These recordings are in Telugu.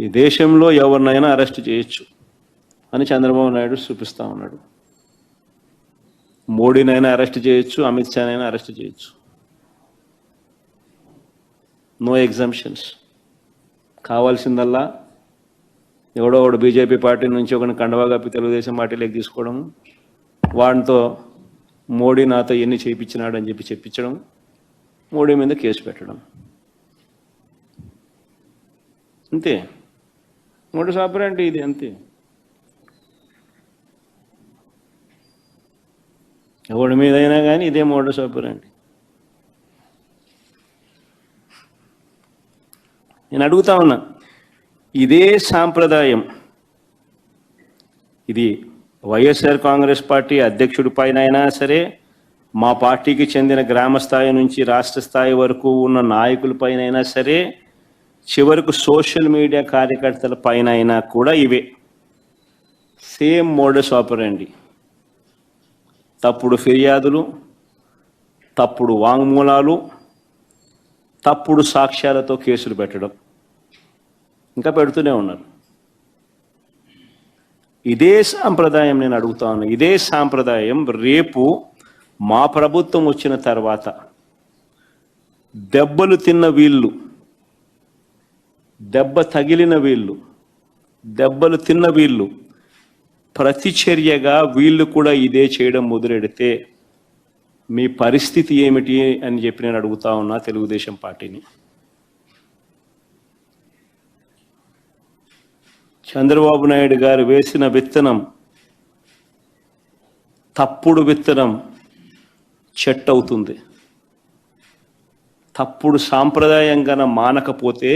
ఈ దేశంలో ఎవరినైనా అరెస్ట్ చేయొచ్చు అని చంద్రబాబు నాయుడు చూపిస్తా ఉన్నాడు. మోడీనైనా అరెస్ట్ చేయొచ్చు, అమిత్ షానైనా అరెస్ట్ చేయొచ్చు. No exemptions. కావాల్సిందల్లా ఎవడో ఒకడు బీజేపీ పార్టీ నుంచి ఒకరిని కండవా కప్పి తెలుగుదేశం పార్టీలోకి తీసుకోవడం, వాడితో మోడీ నాతో ఎన్ని చేయించినాడు అని చెప్పి చెప్పించడం, మోడీ మీద కేసు పెట్టడం, అంతే. మోడీ ఆపరేంటి ఇది, అంతే. ఎవడి మీదైనా కానీ ఇదే మోడస్ ఆపరేంటి. నేను అడుగుతా ఉన్నా, ఇదే సాంప్రదాయం ఇది వైఎస్ఆర్ కాంగ్రెస్ పార్టీ అధ్యక్షుడి పైన అయినా సరే, మా పార్టీకి చెందిన గ్రామ స్థాయి నుంచి రాష్ట్ర స్థాయి వరకు ఉన్న నాయకులపైన అయినా సరే, చివరకు సోషల్ మీడియా కార్యకర్తల పైన అయినా కూడా ఇవే సేమ్ మోడస్ ఆపరేండి. తప్పుడు ఫిర్యాదులు, తప్పుడు వాంగ్మూలాలు, తప్పుడు సాక్ష్యాలతో కేసులు పెట్టడం, ఇంకా పెడుతూనే ఉన్నారు. ఇదే సాంప్రదాయం నేను అడుగుతా ఉన్నా, ఇదే సాంప్రదాయం రేపు మా ప్రభుత్వం వచ్చిన తర్వాత దెబ్బలు తిన్న వీళ్ళు, దెబ్బ తగిలిన వీళ్ళు, దెబ్బలు తిన్న వీళ్ళు ప్రతిచర్యగా వీళ్ళు కూడా ఇదే చేయడం మొదలెడితే మీ పరిస్థితి ఏమిటి అని చెప్పి నేను అడుగుతా ఉన్నా తెలుగుదేశం పార్టీని. చంద్రబాబు నాయుడు గారు వేసిన విత్తనం, తప్పుడు విత్తనం చెట్టు అవుతుంది. తప్పుడు సాంప్రదాయంగా మానకపోతే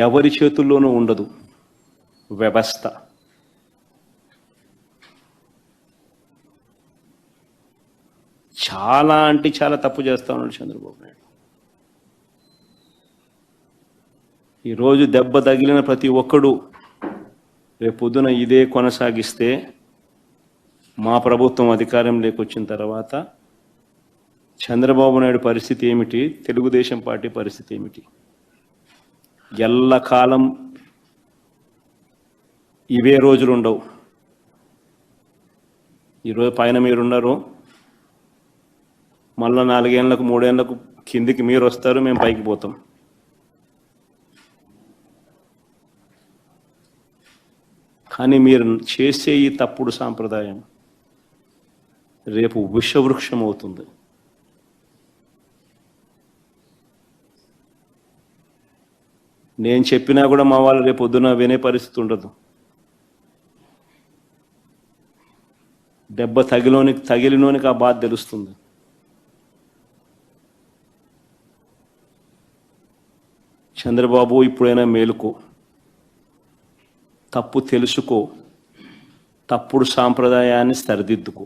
ఎవరి చేతుల్లోనూ ఉండదు వ్యవస్థ. చాలా అంటే చాలా తప్పు చేస్తా ఉన్నాడు చంద్రబాబు నాయుడు. ఈరోజు దెబ్బ తగిలిన ప్రతి ఒక్కడు రేపు పొద్దున ఇదే కొనసాగిస్తే మా ప్రభుత్వం అధికారంలోకి వచ్చిన తర్వాత చంద్రబాబు నాయుడు పరిస్థితి ఏమిటి, తెలుగుదేశం పార్టీ పరిస్థితి ఏమిటి? ఎల్లకాలం ఇవే రోజులు ఉండవు. ఈరోజు పైన మీరున్నారు, మళ్ళీ 4 ఏళ్లకు 3 ఏళ్లకు కిందికి మీరు వస్తారు, మేము పైకి పోతాం. కానీ మీరు చేసే ఈ తప్పుడు సాంప్రదాయం రేపు విషవృక్షం అవుతుంది. నేను చెప్పినా కూడా మా వాళ్ళు రేపు పొద్దున వినే పరిస్థితి ఉండదు. దెబ్బ తగిలినోనికి ఆ బాధ తెలుస్తుంది. చంద్రబాబు ఇప్పుడైనా మేలుకో, తప్పు తెలుసుకో, తప్పుడు సాంప్రదాయాన్ని సరిదిద్దుకో.